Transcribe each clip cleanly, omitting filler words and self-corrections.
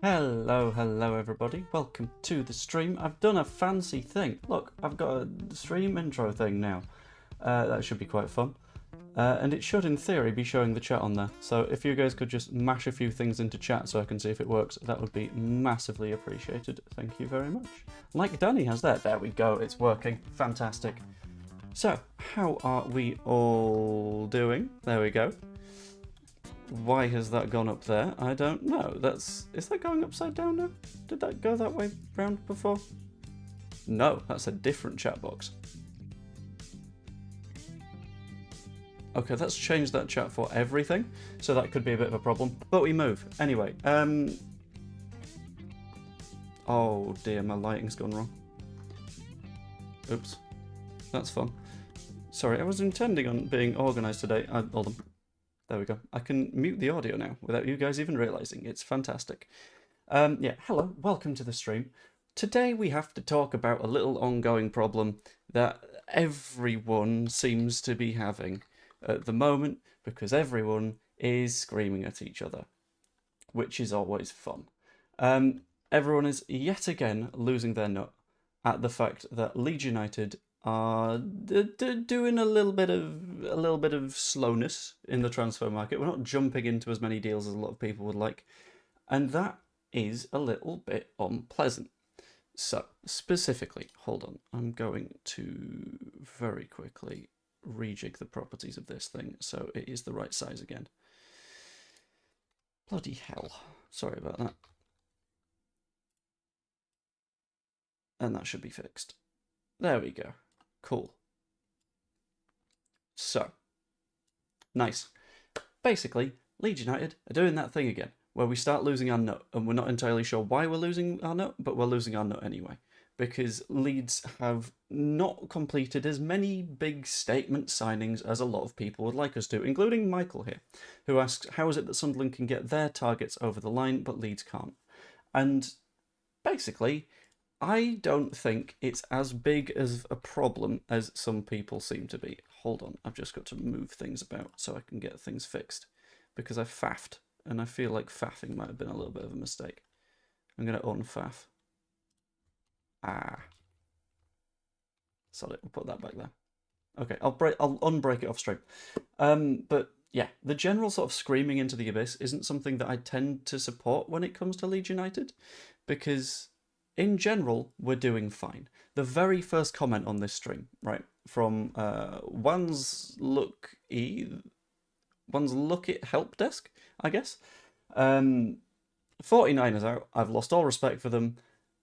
Hello everybody, welcome to the stream. I've done a fancy thing. Look, I've got a stream intro thing now. That should be quite fun. And it should, in theory, be showing the chat on there. So if you guys could just mash a few things into chat so I can see if it works, that would be massively appreciated. Thank you very much. Like Danny has that. There we go, it's working. Fantastic. So, how are we all doing? There we go. Why has that gone up there? I don't know. Is that going upside down now? Did that go that way round before? No, that's a different chat box. Okay, let's change that chat for everything, so that could be a bit of a problem, but we move. Anyway, oh dear, my lighting's gone wrong. Oops. That's fun. Sorry, I was intending on being organised today. Hold on. There we go. I can mute the audio now without you guys even realising. It's fantastic. Yeah, hello, welcome to the stream. Today we have to talk about a little ongoing problem that everyone seems to be having at the moment because everyone is screaming at each other, which is always fun. Everyone is yet again losing their nut at the fact that Leeds United are doing a little bit of slowness in the transfer market. We're not jumping into as many deals as a lot of people would like, and that is a little bit unpleasant. So specifically, hold on, I'm going to very quickly rejig the properties of this thing so it is the right size again. Bloody hell, sorry about that. And that should be fixed. There we go. Cool. So, nice. Basically, Leeds United are doing that thing again, where we start losing our nut, and we're not entirely sure why we're losing our nut, but we're losing our nut anyway, because Leeds have not completed as many big statement signings as a lot of people would like us to, including Michael here, who asks, how is it that Sunderland can get their targets over the line, but Leeds can't? And basically, I don't think it's as big as a problem as some people seem to be. Hold on, I've just got to move things about so I can get things fixed, because I faffed, and I feel like faffing might have been a little bit of a mistake. I'm going to unfaff. Sorry, we'll put that back there. Okay, I'll unbreak it off stream. But yeah, the general sort of screaming into the abyss isn't something that I tend to support when it comes to Leeds United, because in general, we're doing fine. The very first comment on this stream, right, from one's look it help desk, I guess. 49ers out. I've lost all respect for them.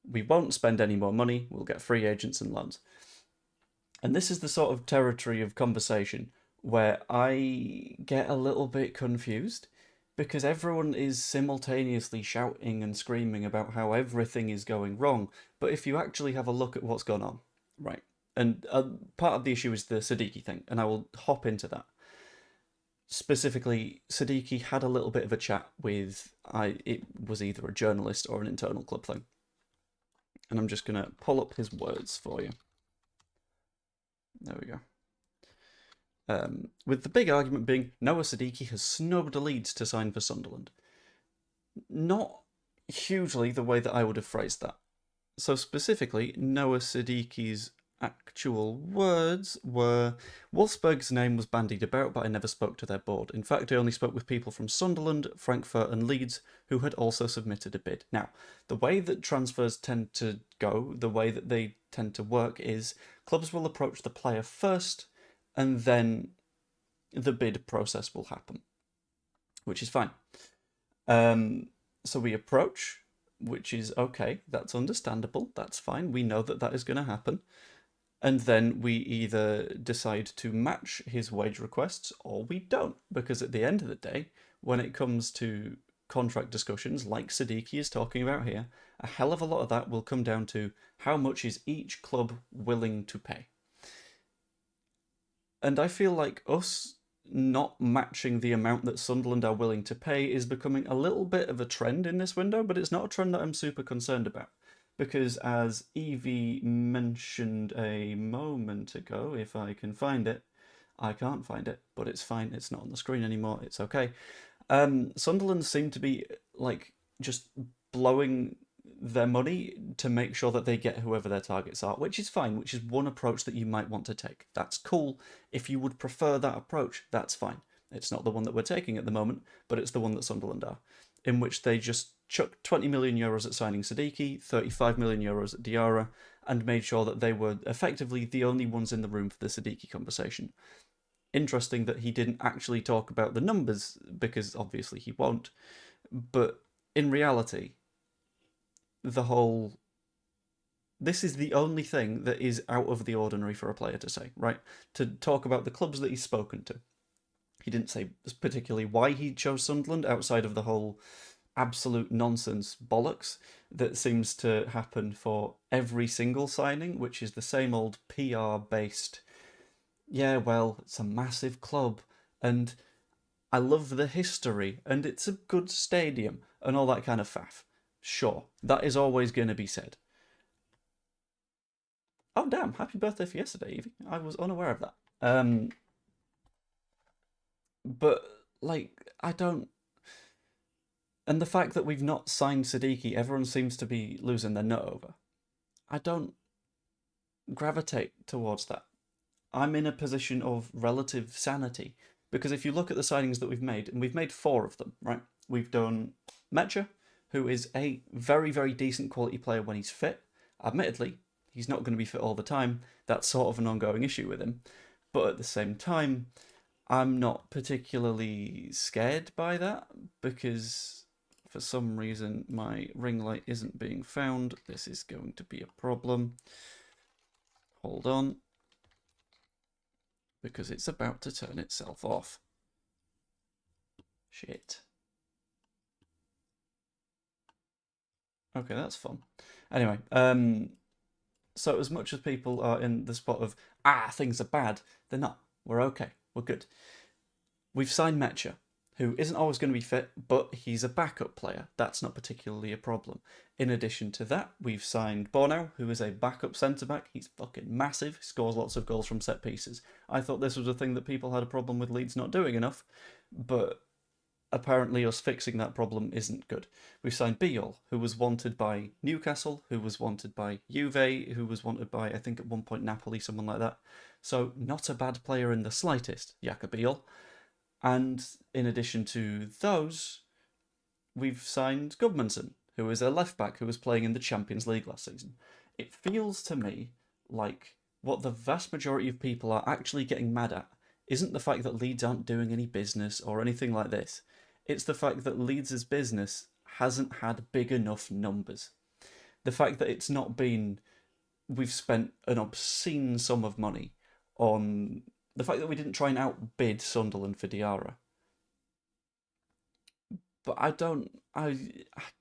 We won't spend any more money. We'll get free agents and loans. And this is the sort of territory of conversation where I get a little bit confused, because everyone is simultaneously shouting and screaming about how everything is going wrong. But if you actually have a look at what's gone on, right, and part of the issue is the Sadiki thing, and I will hop into that. Specifically, Sadiki had a little bit of a chat with, it was either a journalist or an internal club thing. And I'm just going to pull up his words for you. There we go. With the big argument being Noah Sadiki has snubbed Leeds to sign for Sunderland. Not hugely the way that I would have phrased that. So specifically, Noah Sadiki's actual words were, Wolfsburg's name was bandied about, but I never spoke to their board. In fact, I only spoke with people from Sunderland, Frankfurt and Leeds who had also submitted a bid. Now, the way that transfers tend to go, the way that they tend to work is clubs will approach the player first, and then the bid process will happen, which is fine. So we approach, which is okay, that's understandable, that's fine, we know that that is going to happen. And then we either decide to match his wage requests or we don't, because at the end of the day, when it comes to contract discussions like Sadiki is talking about here, a hell of a lot of that will come down to how much is each club willing to pay. And I feel like us not matching the amount that Sunderland are willing to pay is becoming a little bit of a trend in this window, but it's not a trend that I'm super concerned about. Because as Evie mentioned a moment ago, if I can find it, I can't find it, but it's fine, it's not on the screen anymore, it's okay. Sunderland seem to be, like, just blowing their money to make sure that they get whoever their targets are, which is fine, which is one approach that you might want to take. That's cool. If you would prefer that approach, that's fine. It's not the one that we're taking at the moment, but it's the one that Sunderland are, in which they just chucked 20 million euros at signing Sadiki, 35 million euros at Diarra, and made sure that they were effectively the only ones in the room for the Sadiki conversation. Interesting that he didn't actually talk about the numbers, because obviously he won't, but in reality, this is the only thing that is out of the ordinary for a player to say, right? To talk about the clubs that he's spoken to. He didn't say particularly why he chose Sunderland, outside of the whole absolute nonsense bollocks that seems to happen for every single signing, which is the same old PR-based, yeah, well, it's a massive club, and I love the history, and it's a good stadium, and all that kind of faff. Sure, that is always going to be said. Oh, damn, happy birthday for yesterday, Evie. I was unaware of that. But, like, I don't... And the fact that we've not signed Sadiki, everyone seems to be losing their nut over. I don't gravitate towards that. I'm in a position of relative sanity. Because if you look at the signings that we've made, and we've made 4 of them, right? We've done Mecha, who is a very, very decent quality player when he's fit. Admittedly, he's not going to be fit all the time. That's sort of an ongoing issue with him. But at the same time, I'm not particularly scared by that, because for some reason my ring light isn't being found. This is going to be a problem. Hold on. Because it's about to turn itself off. Shit. Okay, that's fun. Anyway, so as much as people are in the spot of, things are bad, they're not. We're okay. We're good. We've signed Mecha, who isn't always going to be fit, but he's a backup player. That's not particularly a problem. In addition to that, we've signed Bornau, who is a backup centre-back. He's fucking massive, scores lots of goals from set pieces. I thought this was a thing that people had a problem with Leeds not doing enough, but apparently us fixing that problem isn't good. We've signed Biol, who was wanted by Newcastle, who was wanted by Juve, who was wanted by, I think at one point, Napoli, someone like that. So not a bad player in the slightest, Jakob Biol. And in addition to those, we've signed Gudmundsson, who is a left-back who was playing in the Champions League last season. It feels to me like what the vast majority of people are actually getting mad at isn't the fact that Leeds aren't doing any business or anything like this. It's the fact that Leeds' business hasn't had big enough numbers. The fact that it's not been... We've spent an obscene sum of money on... The fact that we didn't try and outbid Sunderland for Diarra. But I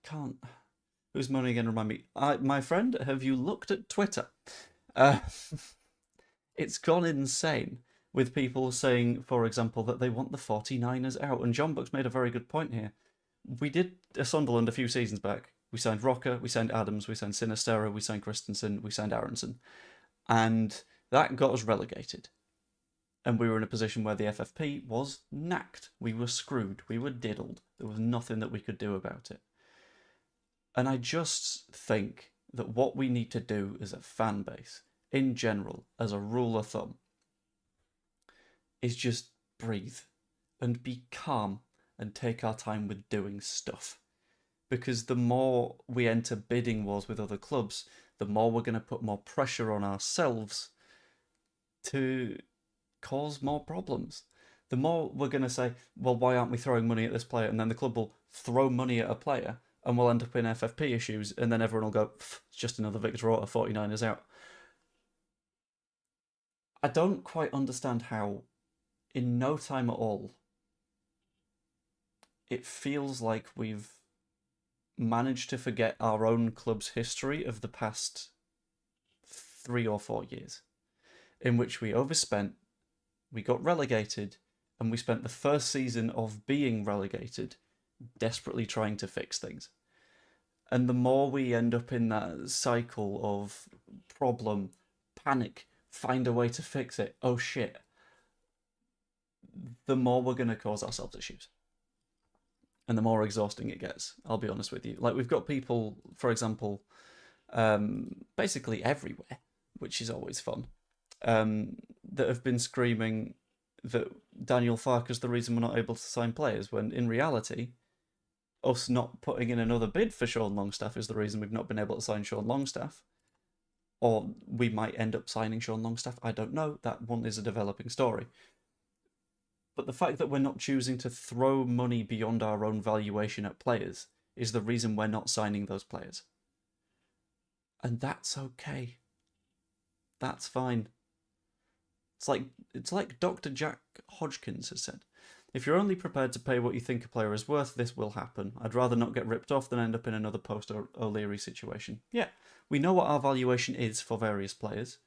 can't... Who's moaning again? Remind me. My friend, have you looked at Twitter? It's gone insane with people saying, for example, that they want the 49ers out. And John Buck's made a very good point here. We did a Sunderland a few seasons back. We signed Rocker, we signed Adams, we signed Sinistera, we signed Christensen, we signed Aronson. And that got us relegated. And we were in a position where the FFP was knacked. We were screwed. We were diddled. There was nothing that we could do about it. And I just think that what we need to do as a fan base, in general, as a rule of thumb, is just breathe and be calm and take our time with doing stuff. Because the more we enter bidding wars with other clubs, the more we're going to put more pressure on ourselves to cause more problems. The more we're going to say, well, why aren't we throwing money at this player? And then the club will throw money at a player and we'll end up in FFP issues, and then everyone will go, it's just another Victor Orta, 49ers out. I don't quite understand how, in no time at all, it feels like we've managed to forget our own club's history of the past 3 or 4 years, in which we overspent, we got relegated, and we spent the first season of being relegated desperately trying to fix things. And the more we end up in that cycle of problem, panic, find a way to fix it, oh shit, the more we're going to cause ourselves issues. and the more exhausting it gets. I'll be honest with you. Like, we've got people, for example, basically everywhere, which is always fun, that have been screaming that Daniel Farke is the reason we're not able to sign players, when in reality, us not putting in another bid for Sean Longstaff is the reason we've not been able to sign Sean Longstaff. Or we might end up signing Sean Longstaff, I don't know. That one is a developing story. But the fact that we're not choosing to throw money beyond our own valuation at players is the reason we're not signing those players. And that's okay. That's fine. It's like Dr. Jack Hodgkins has said. If you're only prepared to pay what you think a player is worth, this will happen. I'd rather not get ripped off than end up in another post-O'Leary situation. Yeah, we know what our valuation is for various players.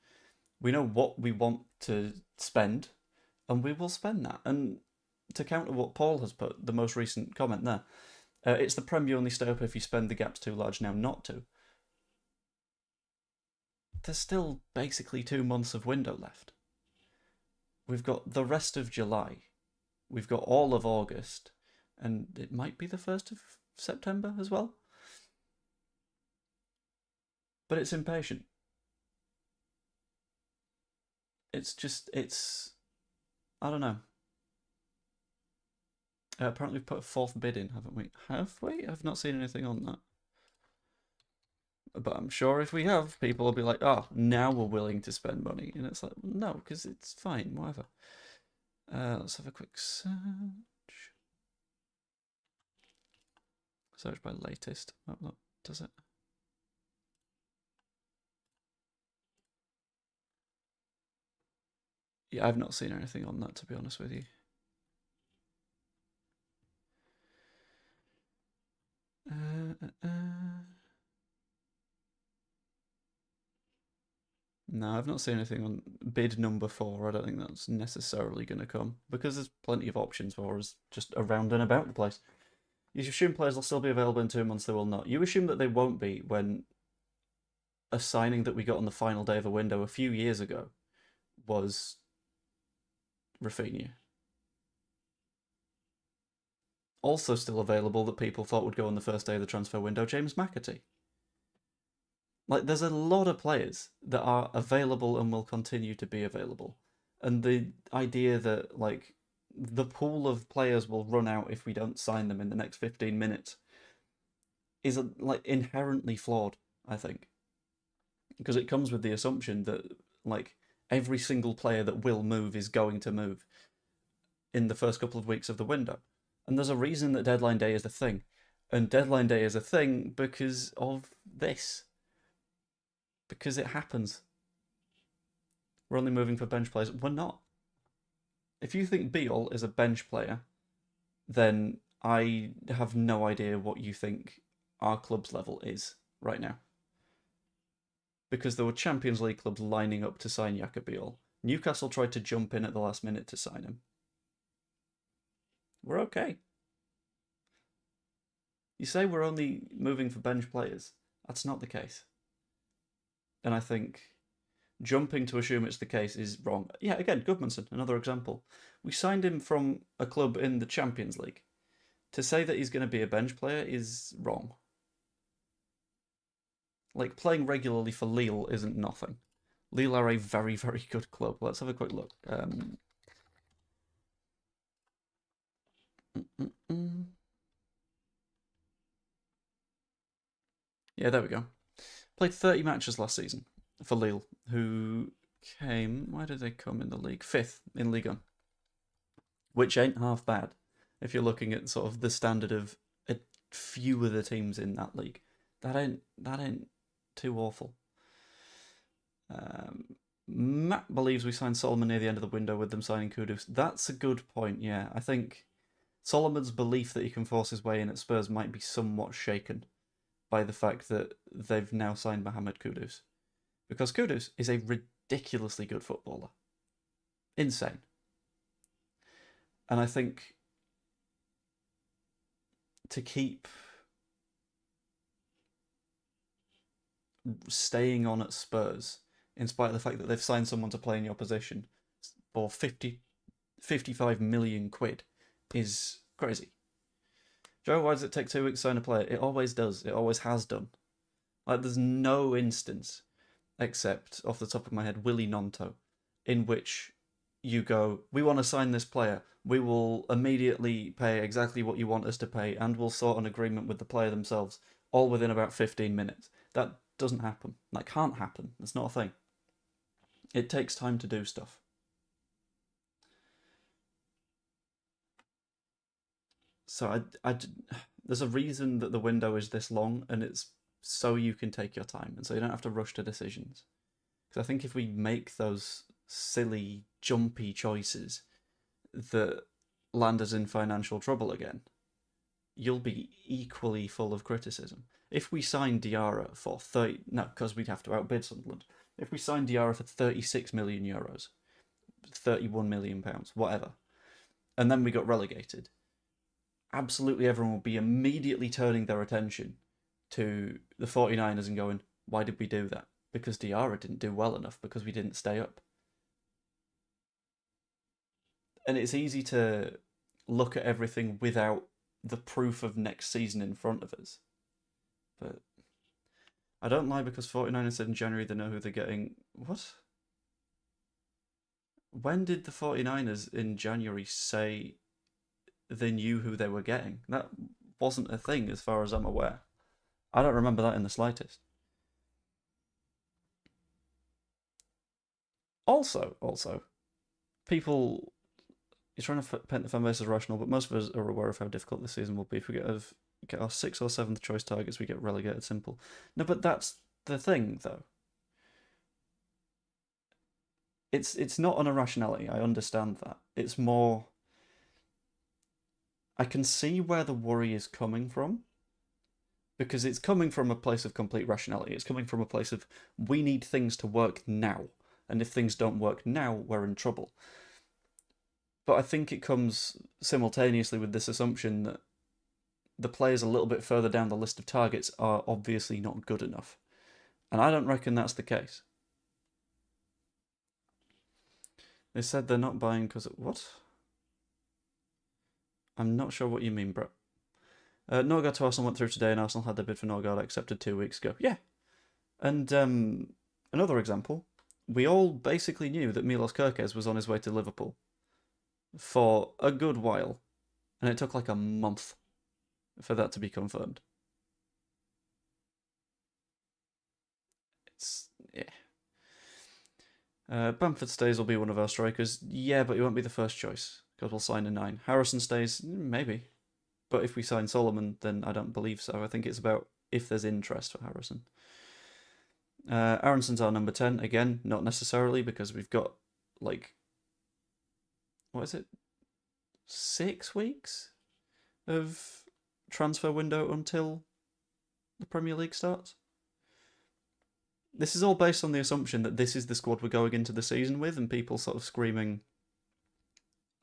We know what we want to spend, and we will spend that. And to counter what Paul has put, the most recent comment there, it's the Prem you only stay up if you spend, the gap's too large now not to. There's still basically 2 months of window left. We've got the rest of July. We've got all of August. And it might be the 1st of September as well. But it's impatient. It's I don't know. Apparently we've put a 4th bid in, haven't we? Have we? I've not seen anything on that. But I'm sure if we have, people will be like, oh, now we're willing to spend money. And it's like, no, because it's fine, whatever. Let's have a quick search. Search by latest. Oh, no, does it? Yeah, I've not seen anything on that, to be honest with you. No, I've not seen anything on bid number 4. I don't think that's necessarily going to come, because there's plenty of options for us just around and about the place. You assume players will still be available in 2 months, they will not. You assume that they won't be when a signing that we got on the final day of a window a few years ago was Rafinha. Also still available that people thought would go on the first day of the transfer window, James McAtee. Like, there's a lot of players that are available and will continue to be available. And the idea that, like, the pool of players will run out if we don't sign them in the next 15 minutes is, like, inherently flawed, I think. Because it comes with the assumption that, like, every single player that will move is going to move in the first couple of weeks of the window. And there's a reason that deadline day is a thing. And deadline day is a thing because of this. Because it happens. We're only moving for bench players. We're not. If you think Beale is a bench player, then I have no idea what you think our club's level is right now. Because there were Champions League clubs lining up to sign Jakob Beale. Newcastle tried to jump in at the last minute to sign him. We're okay. You say we're only moving for bench players. That's not the case. And I think jumping to assume it's the case is wrong. Yeah, again, Gudmundsson, another example. We signed him from a club in the Champions League. To say that he's going to be a bench player is wrong. Like, playing regularly for Lille isn't nothing. Lille are a very, very good club. Let's have a quick look. Yeah, there we go. Played 30 matches last season for Lille, who came... Where did they come in the league? 5th in Ligue 1. Which ain't half bad if you're looking at sort of the standard of a few of the teams in that league. That ain't too awful. Matt believes we signed Solomon near the end of the window with them signing Kudus. That's a good point, yeah. I think Solomon's belief that he can force his way in at Spurs might be somewhat shaken by the fact that they've now signed Mohamed Kudus. Because Kudus is a ridiculously good footballer. Insane. And I think to keep staying on at Spurs, in spite of the fact that they've signed someone to play in your position for 55 million quid, is crazy. Joe, why does it take 2 weeks to sign a player? It always does. It always has done. Like, there's no instance, except off the top of my head, Willy Nonto, in which you go, we want to sign this player. We will immediately pay exactly what you want us to pay, and we'll sort an agreement with the player themselves, all within about 15 minutes. That doesn't happen. That can't happen. It's not a thing. It takes time to do stuff. So there's a reason that the window is this long, and it's so you can take your time, and so you don't have to rush to decisions. Because I think if we make those silly, jumpy choices that land us in financial trouble again, you'll be equally full of criticism. If we sign Diarra for 30... No, because we'd have to outbid Sunderland. If we sign Diarra for 36 million euros, 31 million pounds, whatever, and then we got relegated, absolutely everyone will be immediately turning their attention to the 49ers and going, why did we do that? Because Diarra didn't do well enough, because we didn't stay up. And it's easy to look at everything without the proof of next season in front of us. But I don't lie, because 49ers said in January they know who they're getting. What? When did the 49ers in January say they knew who they were getting? That wasn't a thing as far as I'm aware. I don't remember that in the slightest. Also, people... You're trying to paint the fan base as rational, but most of us are aware of how difficult this season will be. If we get our 6th or 7th choice targets, we get relegated, simple. No, but that's the thing, though. It's not an irrationality, I understand that. It's more... I can see where the worry is coming from, because it's coming from a place of complete rationality. It's coming from a place of, we need things to work now, and if things don't work now, we're in trouble. But I think it comes simultaneously with this assumption that the players a little bit further down the list of targets are obviously not good enough. And I don't reckon that's the case. They said they're not buying because of... What? I'm not sure what you mean, bro. Norgard to Arsenal went through today, and Arsenal had their bid for Norgard accepted 2 weeks ago. Yeah. And another example, we all basically knew that Milos Kerkez was on his way to Liverpool for a good while, and it took like a month for that to be confirmed. It's... yeah. Bamford stays will be one of our strikers. Yeah, but he won't be the first choice, because we'll sign a 9. Harrison stays, maybe. But if we sign Solomon, then I don't believe so. I think it's about if there's interest for Harrison. Aronson's our number 10. Again, not necessarily, because we've got, like... what is it? 6 weeks of transfer window until the Premier League starts? This is all based on the assumption that this is the squad we're going into the season with, and people sort of screaming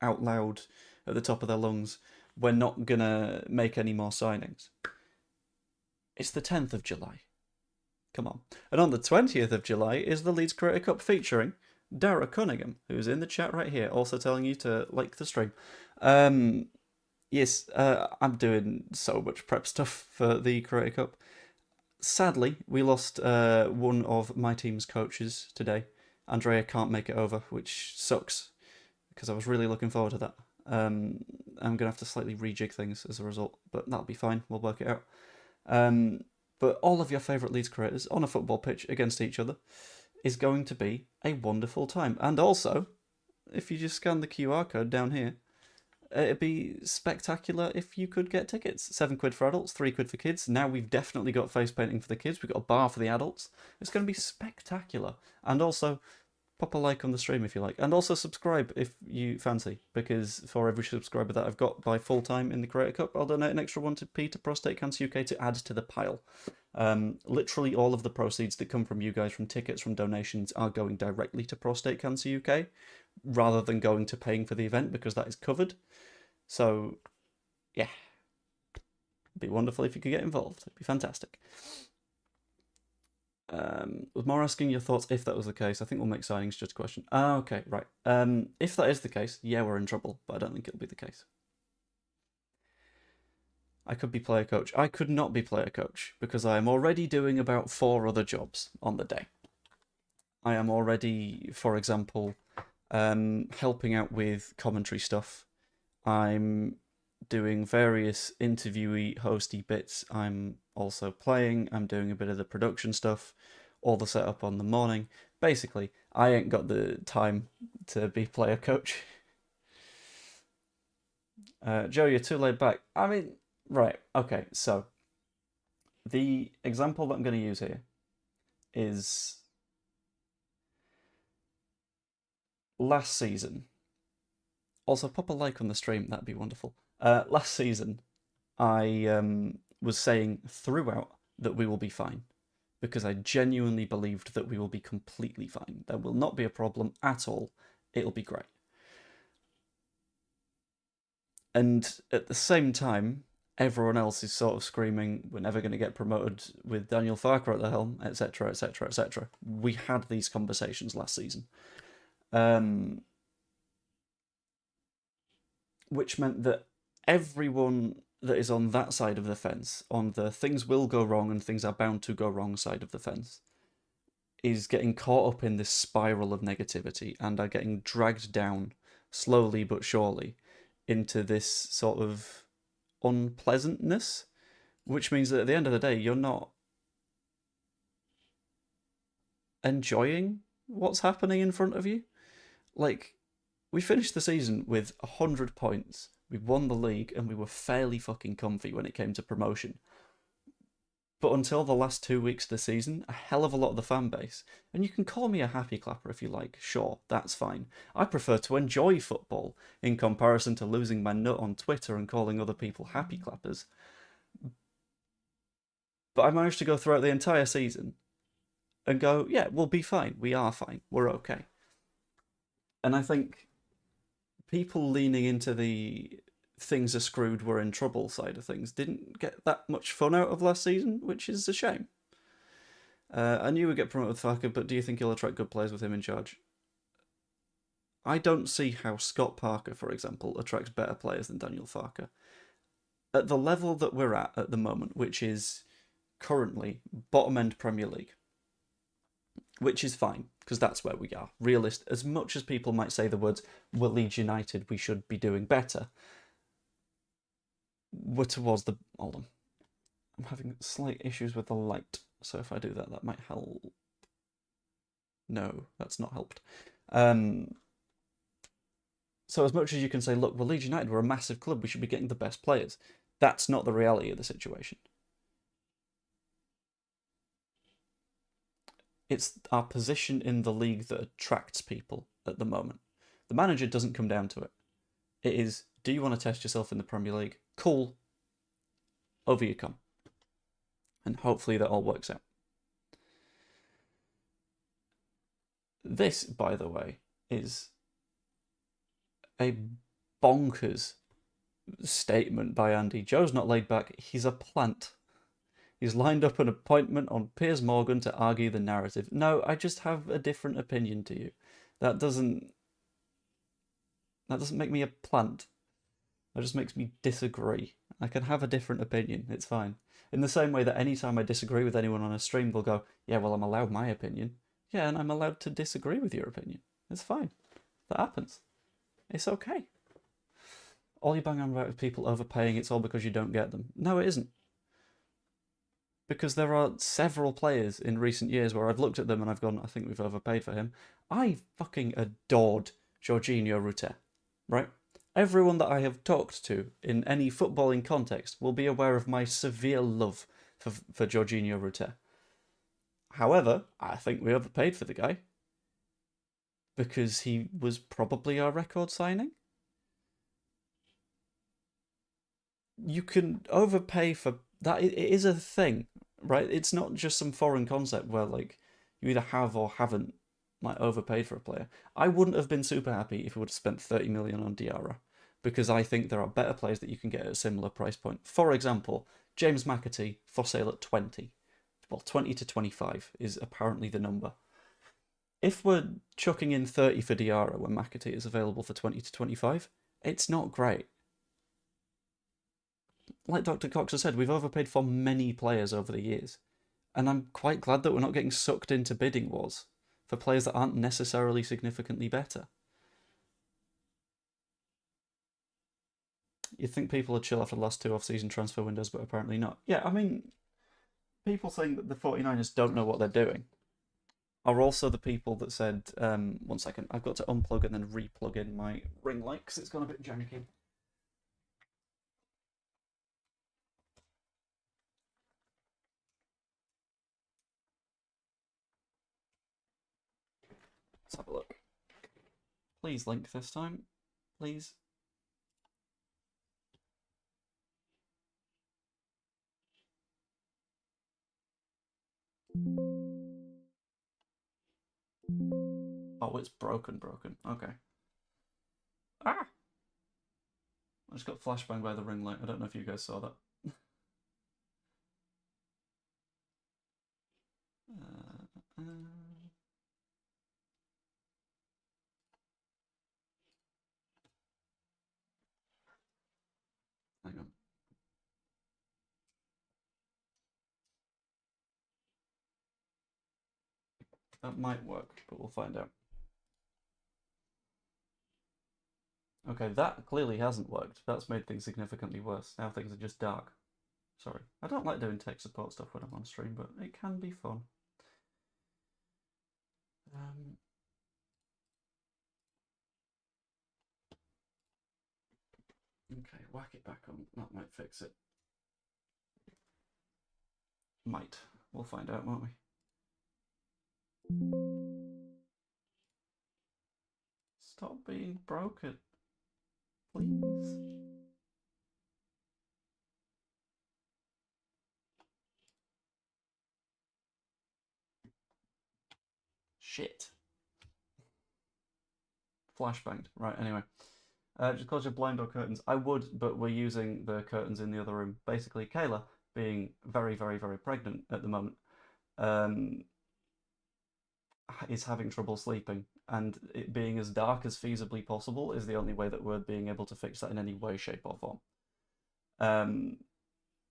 out loud at the top of their lungs, we're not going to make any more signings. It's the 10th of July. Come on. And on the 20th of July is the Leeds Creator Cup featuring Dara Cunningham, who's in the chat right here, also telling you to like the stream. Yes, I'm doing so much prep stuff for the Creator Cup. Sadly, we lost one of my team's coaches today. Andrea can't make it over, which sucks, because I was really looking forward to that. I'm going to have to slightly rejig things as a result, but that'll be fine. We'll work it out. But all of your favourite Leeds creators on a football pitch against each other is going to be a wonderful time. And also, if you just scan the QR code down here, it'd be spectacular if you could get tickets. £7 for adults, £3 for kids. Now we've definitely got face painting for the kids. We've got a bar for the adults. It's going to be spectacular. And also, pop a like on the stream if you like. And also subscribe if you fancy, because for every subscriber that I've got by full time in the Creator Cup, I'll donate an extra 1p to Prostate Cancer UK to add to the pile. Literally all of the proceeds that come from you guys, from tickets, from donations, are going directly to Prostate Cancer UK, rather than going to paying for the event, because that is covered. So, yeah. It'd be wonderful if you could get involved. It'd be fantastic. Was more asking your thoughts if that was the case. I think we'll make signings just a question. Ah, okay, right. If that is the case, yeah, we're in trouble, but I don't think it'll be the case. I could be player coach. I could not be player coach because I am already doing about 4 other jobs on the day. I am already, for example, helping out with commentary stuff. I'm doing various interviewee, hosty bits. I'm also playing. I'm doing a bit of the production stuff, all the setup on the morning. Basically, I ain't got the time to be player coach. Joe, you're too laid back. I mean, right, okay, so the example that I'm going to use here is last season. Also, pop a like on the stream, that'd be wonderful. Last season, I was saying throughout that we will be fine because I genuinely believed that we will be completely fine. There will not be a problem at all. It'll be great. And at the same time, everyone else is sort of screaming, we're never going to get promoted with Daniel Farke at the helm, etc., etc., etc. We had these conversations last season. Which meant that everyone that is on that side of the fence, on the things will go wrong and things are bound to go wrong side of the fence, is getting caught up in this spiral of negativity and are getting dragged down slowly but surely into this sort of unpleasantness, which means that at the end of the day, you're not enjoying what's happening in front of you. Like, we finished the season with 100 points. We won the league and we were fairly fucking comfy when it came to promotion. But until the last 2 weeks of the season, a hell of a lot of the fan base, and you can call me a happy clapper if you like, sure, that's fine. I prefer to enjoy football in comparison to losing my nut on Twitter and calling other people happy clappers. But I managed to go throughout the entire season and go, yeah, we'll be fine. We are fine. We're okay. And I think people leaning into the things are screwed, we're in trouble side of things didn't get that much fun out of last season, which is a shame. I knew we'd get promoted with Farke, but do you think he'll attract good players with him in charge? I don't see how Scott Parker, for example, attracts better players than Daniel Farke. At the level that we're at the moment, which is currently bottom end Premier League, which is fine, because that's where we are. Realist, as much as people might say the words, we're Leeds United, we should be doing better, we're towards the... Hold on. I'm having slight issues with the light, so if I do that, that might help. No, that's not helped. So as much as you can say, look, we're Leeds United, we're a massive club, we should be getting the best players, that's not the reality of the situation. It's our position in the league that attracts people at the moment. The manager doesn't come down to it. It is, do you want to test yourself in the Premier League? Cool. Over you come. And hopefully that all works out. This, by the way, is a bonkers statement by Andy. Joe's not laid back, he's a plant. He's lined up an appointment on Piers Morgan to argue the narrative. No, I just have a different opinion to you. That doesn't make me a plant. That just makes me disagree. I can have a different opinion, it's fine. In the same way that anytime I disagree with anyone on a stream, they'll go, yeah, well, I'm allowed my opinion. Yeah, and I'm allowed to disagree with your opinion. It's fine. That happens. It's okay. All you bang on about is people overpaying, it's all because you don't get them. No, it isn't. Because there are several players in recent years where I've looked at them and I've gone, I think we've overpaid for him. I fucking adored Jorginho Rutte, right? Everyone that I have talked to in any footballing context will be aware of my severe love for Jorginho Rutte. However, I think we overpaid for the guy because he was probably our record signing. You can overpay for that. It is a thing, right? It's not just some foreign concept where like you either have or haven't like overpaid for a player. I wouldn't have been super happy if we would have spent 30 million on Diarra because I think there are better players that you can get at a similar price point. For example, James McAtee for sale at 20. Well, 20 to 25 is apparently the number. If we're chucking in 30 for Diarra when McAtee is available for 20 to 25, it's not great. like Dr. Cox has said, we've overpaid for many players over the years. And I'm quite glad that we're not getting sucked into bidding wars for players that aren't necessarily significantly better. You'd think people would chill after the last 2 off-season transfer windows, but apparently not. Yeah, I mean, people saying that the 49ers don't know what they're doing are also the people that said, 1 second, I've got to unplug and then re-plug in my ring light because it's gone a bit janky. Let's have a look. Please link this time, please. Oh, it's broken. Okay. Ah! I just got flashbanged by the ring light. I don't know if you guys saw that. Hang on. That might work, but we'll find out. Okay, that clearly hasn't worked. That's made things significantly worse. Now things are just dark. Sorry. I don't like doing tech support stuff when I'm on stream, but it can be fun. Okay, whack it back on. That might fix it. Might. We'll find out, won't we? Stop being broken. Please. Shit. Flashbanged. Right, anyway. Just close your blind or curtains. I would, but we're using the curtains in the other room. Basically, Kayla, being very, very, very pregnant at the moment, is having trouble sleeping, and it being as dark as feasibly possible is the only way that we're being able to fix that in any way, shape, or form.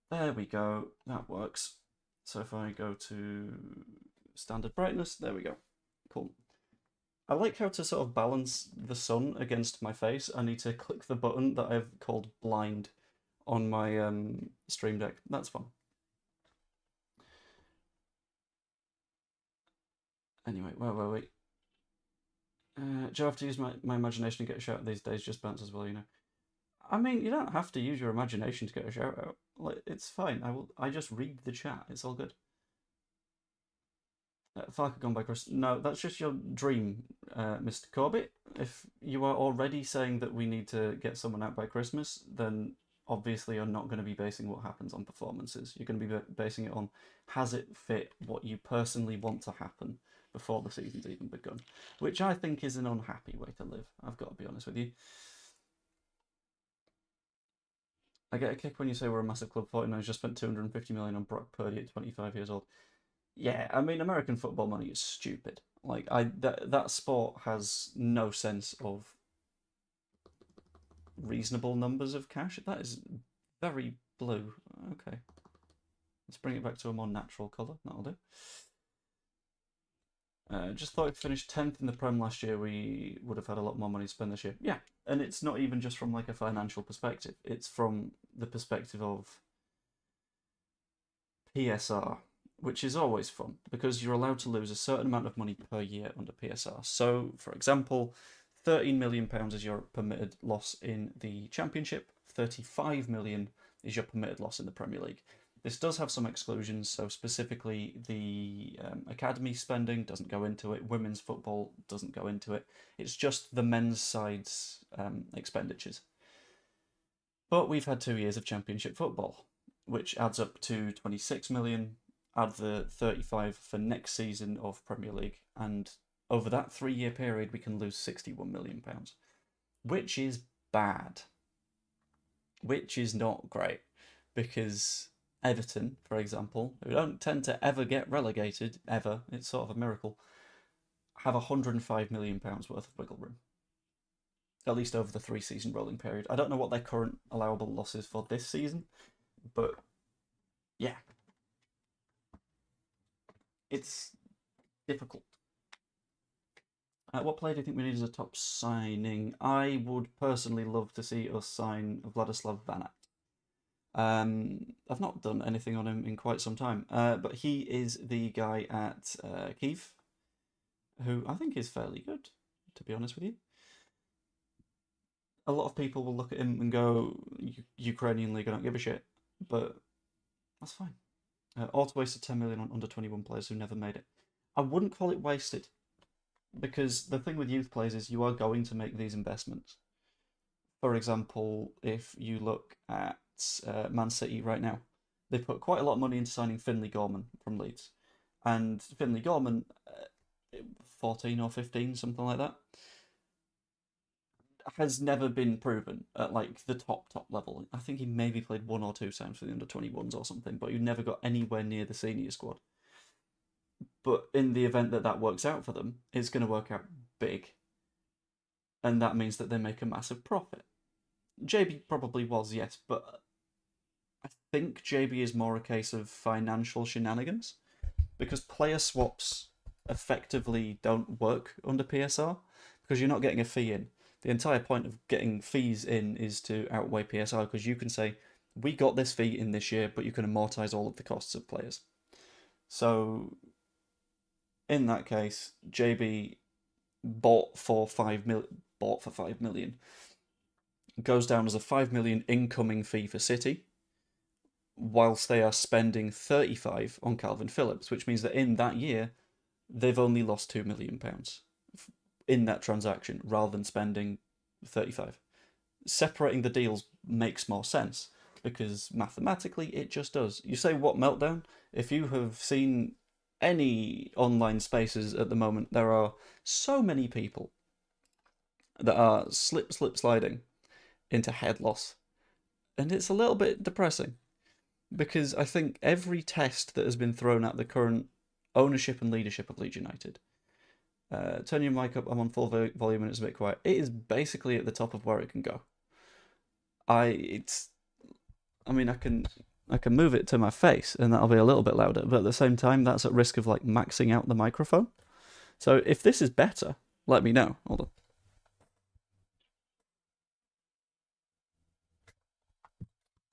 There we go. That works. So if I go to standard brightness, there we go. Cool. I like how to sort of balance the sun against my face. I need to click the button that I've called blind on my stream deck. That's fun. Anyway, where were we? Do I have to use my imagination to get a shout out these days? Just bounce as well, you know. I mean, you don't have to use your imagination to get a shout out. Like, it's fine. I just read the chat. It's all good. Farke gone by Chris. No, that's just your dream, Mr. Corbett. If you are already saying that we need to get someone out by Christmas, then obviously you're not going to be basing what happens on performances. You're going to be basing it on, has it fit what you personally want to happen before the season's even begun? Which I think is an unhappy way to live, I've got to be honest with you. I get a kick when you say we're a massive club. 49ers just spent 250 million on Brock Purdy at 25 years old. Yeah, I mean, American football money is stupid. Like, that sport has no sense of reasonable numbers of cash. That is very blue. Okay. Let's bring it back to a more natural colour. That'll do. Just thought if we finished 10th in the Prem last year, we would have had a lot more money to spend this year. Yeah, and it's not even just from like a financial perspective. It's from the perspective of PSR, which is always fun because you're allowed to lose a certain amount of money per year under PSR. So, for example, £13 million is your permitted loss in the Championship, 35 million is your permitted loss in the Premier League. This does have some exclusions, so specifically the academy spending doesn't go into it, women's football doesn't go into it, it's just the men's side's expenditures. But we've had 2 years of Championship football, which adds up to 26 million, add the 35 for next season of Premier League, and over that 3-year period we can lose £61 million, which is bad. Which is not great, because Everton, for example, who don't tend to ever get relegated, ever, it's sort of a miracle, have £105 million worth of wiggle room. At least over the 3-season rolling period. I don't know what their current allowable loss is for this season, But yeah, it's difficult. What player do you think we need as a top signing? I would personally love to see us sign Vladislav Vanat. I've not done anything on him in quite some time, but he is the guy at Kiev, who I think is fairly good, to be honest with you. A lot of people will look at him and go, Ukrainian league, I don't give a shit, but that's fine. Auto wasted 10 million on under 21 players who never made it. I wouldn't call it wasted, because the thing with youth players is you are going to make these investments. For example, if you look at Man City right now, they put quite a lot of money into signing Finley Gorman from Leeds. And Finley Gorman, 14 or 15, something like that, has never been proven at like the top level. I think he maybe played 1 or 2 times for the under-21s or something, but he never got anywhere near the senior squad. But in the event that that works out for them, it's going to work out big. And that means that they make a massive profit. JB probably was, yes, but I think JB is more a case of financial shenanigans, because player swaps effectively don't work under PSR, because you're not getting a fee in. The entire point of getting fees in is to outweigh PSR, because you can say, we got this fee in this year, but you can amortize all of the costs of players. So, in that case, JB bought for 5 million, goes down as a 5 million incoming fee for City, whilst they are spending 35 on Calvin Phillips, which means that in that year, they've only lost £2 million in that transaction, rather than spending 35. Separating the deals makes more sense, because mathematically it just does. You say, what, Meltdown? If you have seen any online spaces at the moment, there are so many people that are sliding into head loss. And it's a little bit depressing, because I think every test that has been thrown at the current ownership and leadership of Leeds United, turn your mic up, I'm on full volume and it's a bit quiet, it is basically at the top of where it can go. I can move it to my face and that'll be a little bit louder, but at the same time that's at risk of like maxing out the microphone. So if this is better, let me know. Hold on.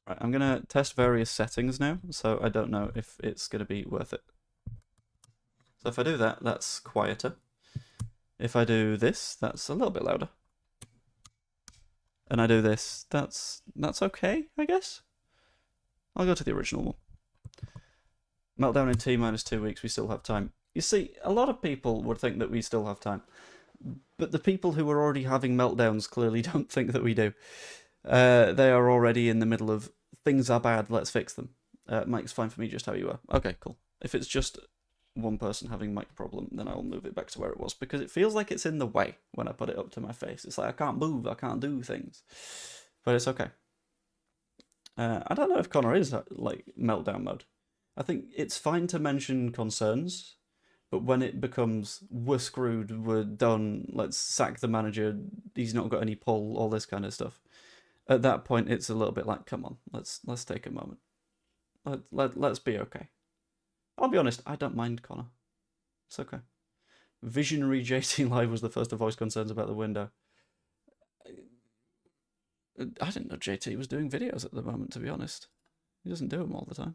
Right, I'm gonna test various settings now, so I don't know if it's gonna be worth it. So if I do that, that's quieter. If I do this, that's a little bit louder. And I do this, that's okay, I guess? I'll go to the original one. Meltdown in T-2 weeks, we still have time. You see, a lot of people would think that we still have time. But the people who are already having meltdowns clearly don't think that we do. They are already in the middle of, things are bad, let's fix them. Mike's fine for me just how you are. Okay, cool. If it's just one person having mic problem, then I'll move it back to where it was, because it feels like it's in the way when I put it up to my face. It's like I can't move, I can't do things. But it's okay. I don't know if Connor is like meltdown mode. I think it's fine to mention concerns, but when it becomes, we're screwed, we're done, let's sack the manager, he's not got any pull, all this kind of stuff. At that point, it's a little bit like, come on, let's take a moment. Let's be okay. I'll be honest, I don't mind Connor. It's okay. Visionary JT Live was the first to voice concerns about the window. I didn't know JT was doing videos at the moment, to be honest. He doesn't do them all the time.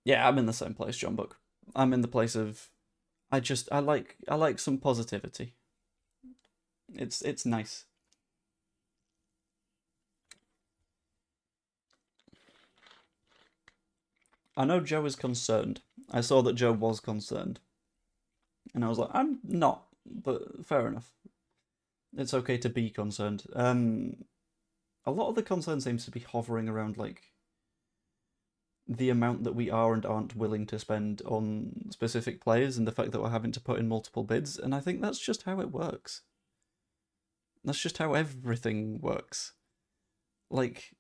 Yeah, I'm in the same place, John Book. I'm in the place of, I like some positivity. It's nice. I know Joe is concerned. I saw that Joe was concerned. And I was like, I'm not, but fair enough. It's okay to be concerned. A lot of the concern seems to be hovering around, like, the amount that we are and aren't willing to spend on specific players, and the fact that we're having to put in multiple bids, and I think that's just how it works. That's just how everything works. Like,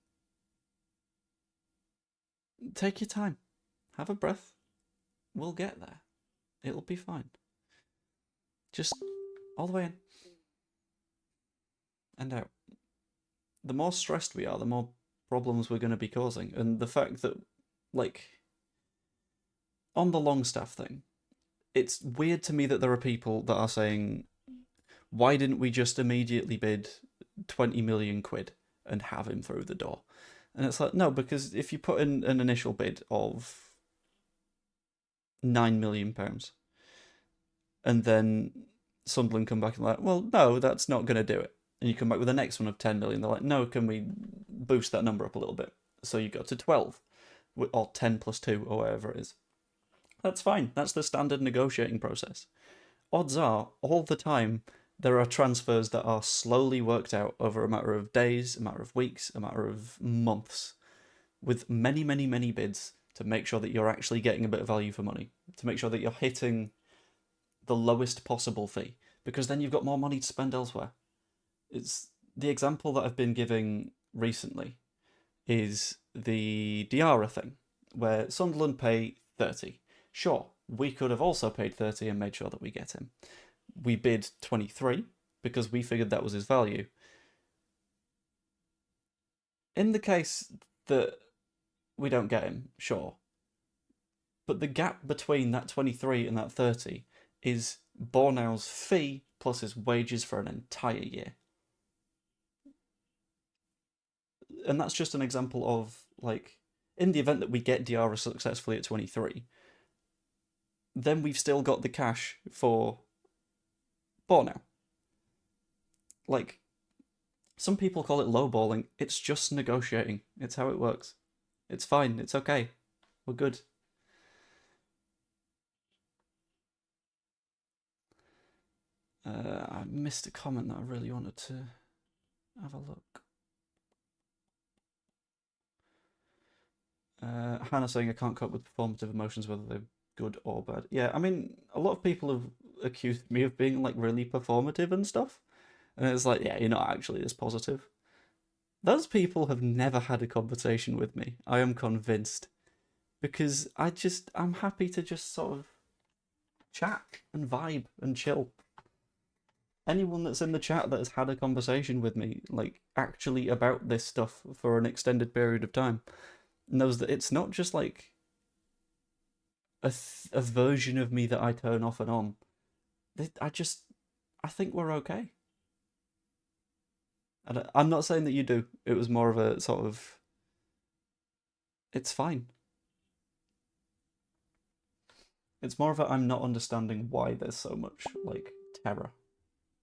take your time. Have a breath. We'll get there. It'll be fine. Just all the way in. And out. the more stressed we are, the more problems we're going to be causing. And the fact that, like, on the Longstaff thing, it's weird to me that there are people that are saying, why didn't we just immediately bid 20 million quid and have him through the door? And it's like, no, because if you put in an initial bid of £9 million and then Sunderland come back and like, well, no, that's not going to do it. And you come back with the next one of 10 million. They're like, no, can we boost that number up a little bit? So you go to 12 or 10 plus 2 or whatever it is. That's fine. That's the standard negotiating process. Odds are, all the time, there are transfers that are slowly worked out over a matter of days, a matter of weeks, a matter of months, with many, many, many bids to make sure that you're actually getting a bit of value for money, to make sure that you're hitting the lowest possible fee, because then you've got more money to spend elsewhere. It's the example that I've been giving recently is the Diarra thing, where Sunderland pay 30. Sure, we could have also paid 30 and made sure that we get him. We bid 23 because we figured that was his value. In the case that we don't get him, sure. But the gap between that 23 and that 30 is Bornau's fee plus his wages for an entire year. And that's just an example of, like, in the event that we get Diarra successfully at 23, then we've still got the cash for Bornau. Like, some people call it lowballing. It's just negotiating. It's how it works. It's fine. It's okay. We're good. I missed a comment that I really wanted to have a look. Hannah saying I can't cope with performative emotions, whether they're good or bad. Yeah, I mean, a lot of people have accused me of being, like, really performative and stuff. And it's like, yeah, you're not actually this positive. Those people have never had a conversation with me, I am convinced. Because I'm happy to just sort of chat and vibe and chill. Anyone that's in the chat that has had a conversation with me, like, actually about this stuff for an extended period of time, knows that it's not just, like, a version of me that I turn off and on. I think we're okay. And I'm not saying that you do. It was more of a sort of, it's fine. It's more of a, I'm not understanding why there's so much, like, terror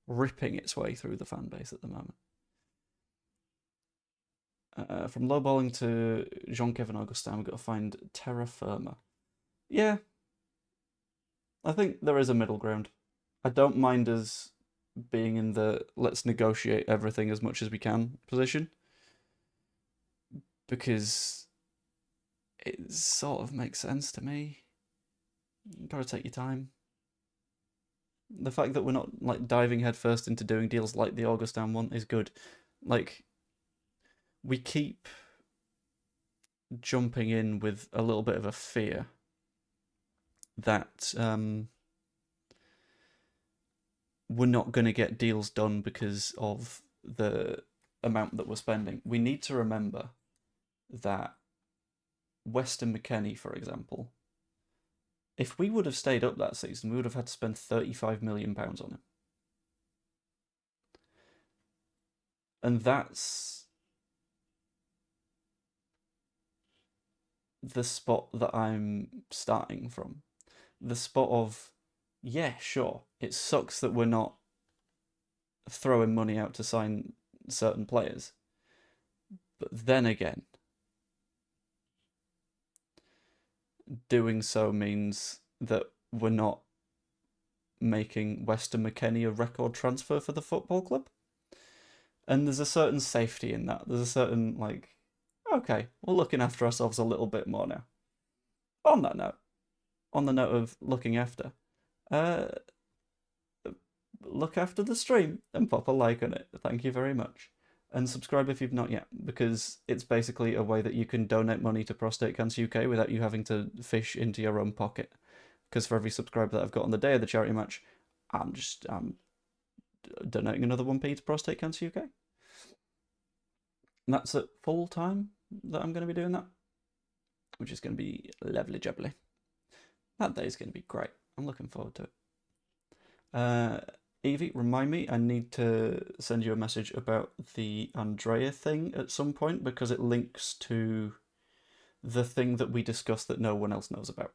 ripping its way through the fan base at the moment. From lowballing to Jean-Kevin Augustin, we've got to find terra firma. Yeah. I think there is a middle ground. I don't mind us being in the let's negotiate everything as much as we can position, because it sort of makes sense to me. You gotta take your time. The fact that we're not, like, diving headfirst into doing deals like the Augustin one is good. Like, we keep jumping in with a little bit of a fear that we're not going to get deals done because of the amount that we're spending. We need to remember that Weston McKennie, for example, if we would have stayed up that season, we would have had to spend £35 million on him. And that's the spot that I'm starting from. The spot of, yeah, sure, it sucks that we're not throwing money out to sign certain players. But then again, doing so means that we're not making Weston McKennie a record transfer for the football club. And there's a certain safety in that. There's a certain, like, okay, we're looking after ourselves a little bit more now. On that note, on the note of looking after, look after the stream and pop a like on it. Thank you very much. And subscribe if you've not yet, because it's basically a way that you can donate money to Prostate Cancer UK without you having to fish into your own pocket. Because for every subscriber that I've got on the day of the charity match, I'm donating another 1p to Prostate Cancer UK. And that's at full time that I'm going to be doing that, which is going to be lovely jubbly. That day is going to be great. I'm looking forward to it. Evie, remind me, I need to send you a message about the Andrea thing at some point because it links to the thing that we discussed that no one else knows about.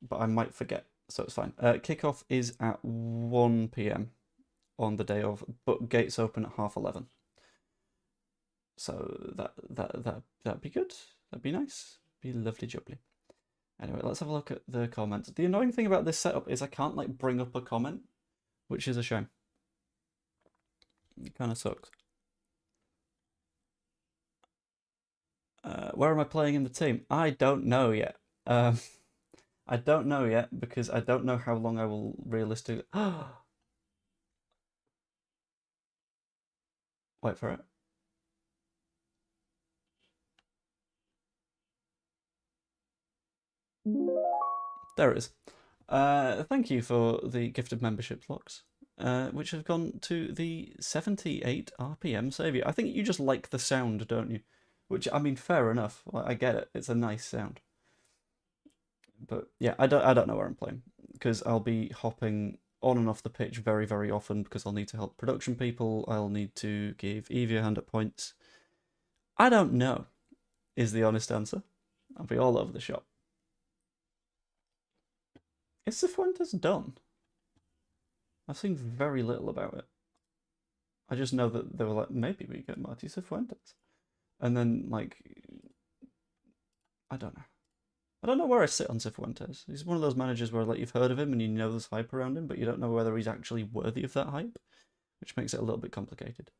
But I might forget, so it's fine. Kickoff is at 1 p.m. on the day of, but gates open at 11:30. So that'd be good. That'd be nice. Be lovely jubbly. Anyway, let's have a look at the comments. The annoying thing about this setup is I can't like bring up a comment, which is a shame. It kind of sucks. Where am I playing in the team? I don't know yet. I don't know yet because I don't know how long I will realistically. Wait for it. There it is. Thank you for the gift of membership locks, which have gone to the 78 RPM Saviour. I think you just like the sound, don't you? Which, I mean, fair enough. I get it. It's a nice sound. But yeah, I don't know where I'm playing because I'll be hopping on and off the pitch very, very often because I'll need to help production people. I'll need to give Evie a hand at points. I don't know, is the honest answer. I'll be all over the shop. Is Cifuentes done? I've seen very little about it. I just know that they were like, maybe we get Marty Cifuentes. And then, like, I don't know. I don't know where I sit on Cifuentes. He's one of those managers where, like, you've heard of him and you know there's hype around him, but you don't know whether he's actually worthy of that hype, which makes it a little bit complicated.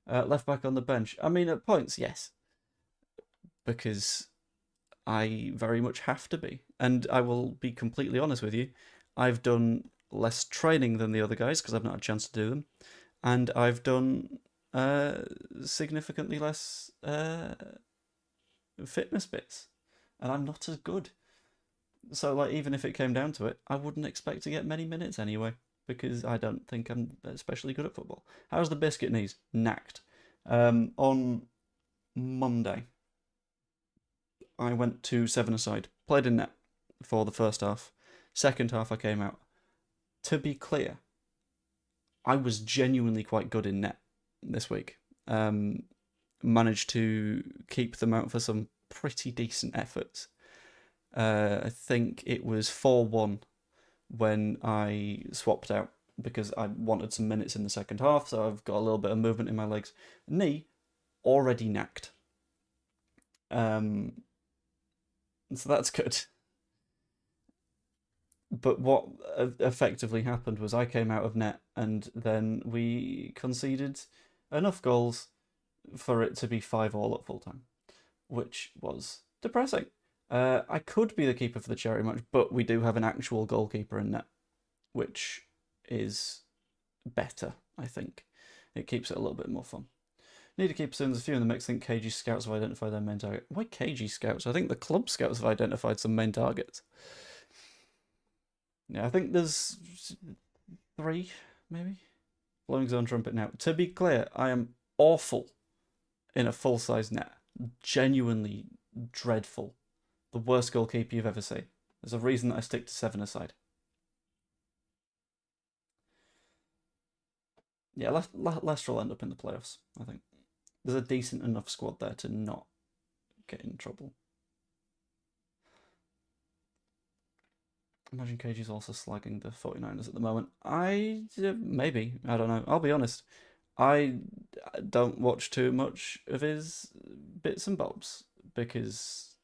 Left back on the bench. I mean, at points, yes. Because I very much have to be. And I will be completely honest with you. I've done less training than the other guys because I've not had a chance to do them. And I've done significantly less fitness bits. And I'm not as good. So, like, even if it came down to it, I wouldn't expect to get many minutes anyway. Because I don't think I'm especially good at football. How's the biscuit knees? Knacked. On Monday, I went to 7-a-side, played in net for the first half. Second half, I came out. To be clear, I was genuinely quite good in net this week. Managed to keep them out for some pretty decent efforts. I think it was 4-1 when I swapped out because I wanted some minutes in the second half, so I've got a little bit of movement in my legs. Knee, already knacked. So that's good. But what effectively happened was I came out of net and then we conceded enough goals for it to be 5-5 at full time, which was depressing. I could be the keeper for the charity match, but we do have an actual goalkeeper in net, which is better, I think. It keeps it a little bit more fun. Need to keep soon. There's a few in the mix. I think KG Scouts have identified their main target. Why KG Scouts? I think the Club Scouts have identified some main targets. Yeah, I think there's 3, maybe? Blowing his own trumpet now. To be clear, I am awful in a full-size net. Genuinely dreadful. The worst goalkeeper you've ever seen. There's a reason that I stick to 7-a-side. Yeah, Leicester will end up in the playoffs, I think. There's a decent enough squad there to not get in trouble. Imagine KG's also slagging the 49ers at the moment. Maybe. I don't know. I'll be honest. I don't watch too much of his bits and bobs because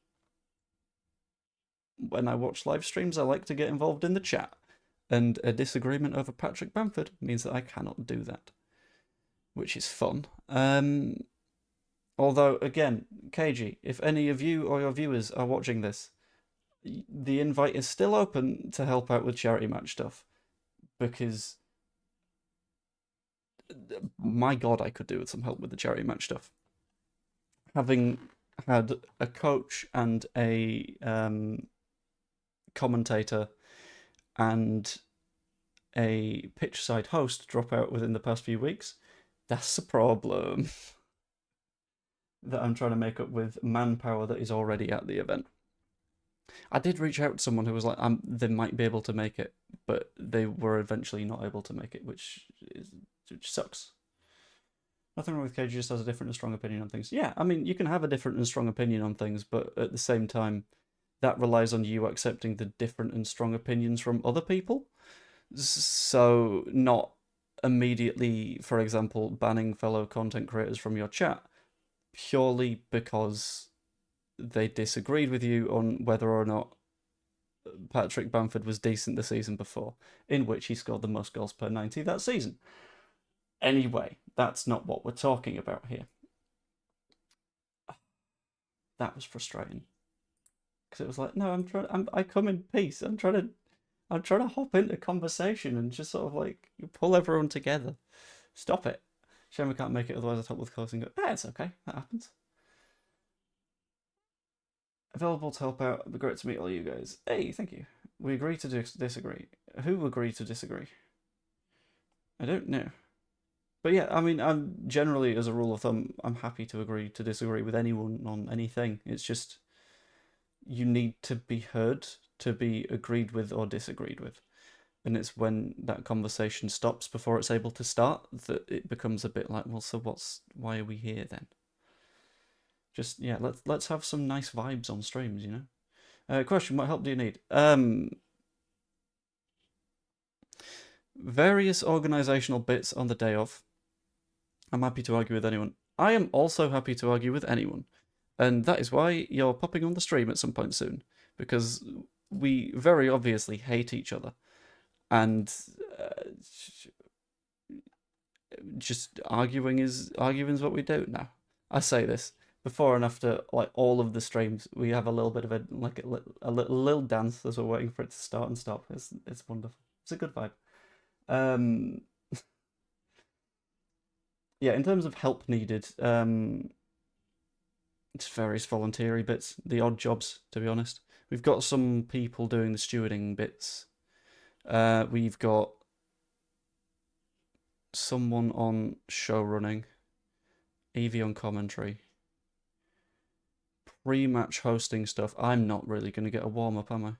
when I watch live streams, I like to get involved in the chat. And a disagreement over Patrick Bamford means that I cannot do that, which is fun. Although, again, KG, if any of you or your viewers are watching this, the invite is still open to help out with charity match stuff because my god, I could do with some help with the charity match stuff. Having had a coach and a commentator and a pitch side host drop out within the past few weeks, That's a problem that I'm trying to make up with manpower that is already at the event. I did reach out to someone who was like, they might be able to make it, but they were eventually not able to make it, which sucks. Nothing wrong with KG, just has a different and strong opinion on things. Yeah, I mean, you can have a different and strong opinion on things, but at the same time, that relies on you accepting the different and strong opinions from other people. So, not immediately, for example, banning fellow content creators from your chat purely because they disagreed with you on whether or not Patrick Bamford was decent the season before, in which he scored the most goals per 90 that season. Anyway, that's not what we're talking about here. That was frustrating because it was like, no, I come in peace. I'm trying to hop into conversation and just sort of like pull everyone together. Stop it. Shame we can't make it, otherwise I talk with close and go, it's okay, that happens. Available to help out. It'd be great to meet all you guys. Hey, thank you. We agree to disagree. Who agreed to disagree? I don't know. But yeah, I mean, I'm generally, as a rule of thumb, I'm happy to agree to disagree with anyone on anything. It's just, you need to be heard to be agreed with or disagreed with. And it's when that conversation stops before it's able to start that it becomes a bit like, well, so why are we here then? Just, yeah, let's have some nice vibes on streams, you know? Question, what help do you need? Various organisational bits on the day off. I'm happy to argue with anyone. I am also happy to argue with anyone. And that is why you're popping on the stream at some point soon. Because we very obviously hate each other. And just arguing is what we do now. I say this before and after like all of the streams. We have a little bit of a little dance as we're waiting for it to start and stop. It's wonderful. It's a good vibe. Yeah, in terms of help needed, it's various voluntary bits, the odd jobs, to be honest. We've got some people doing the stewarding bits. We've got someone on show running, Evie on commentary, pre-match hosting stuff. I'm not really going to get a warm-up, am I?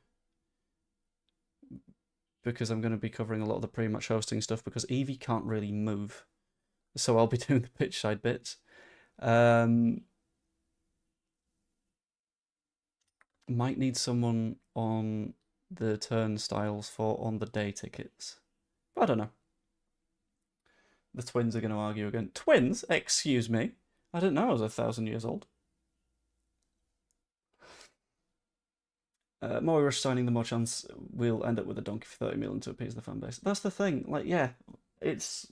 Because I'm going to be covering a lot of the pre-match hosting stuff because Evie can't really move. So I'll be doing the pitch side bits. Might need someone on the turnstiles for on the day tickets. I don't know. The twins are going to argue again. Twins? Excuse me. I didn't know I was 1,000 years old. More rush signing, the more chance we'll end up with a donkey for 30 million to appease the fan base. That's the thing. Like, yeah, it's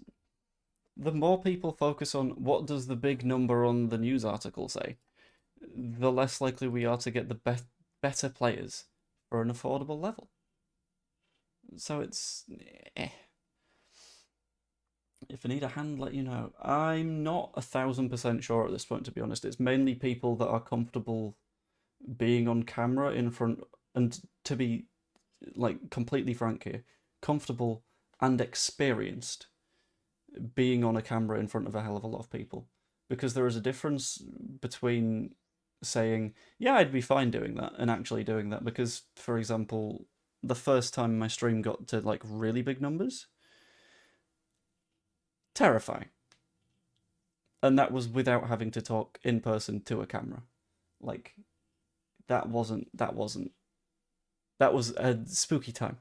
the more people focus on what does the big number on the news article say, the less likely we are to get the better players for an affordable level. So it's If I need a hand, let you know. I'm not 1,000% sure at this point, to be honest. It's mainly people that are comfortable being on camera in front, and to be like completely frank here, comfortable and experienced being on a camera in front of a hell of a lot of people. Because there is a difference between saying, yeah, I'd be fine doing that, and actually doing that. Because, for example, the first time my stream got to like really big numbers, terrifying. And that was without having to talk in person to a camera. Like, that was a spooky time.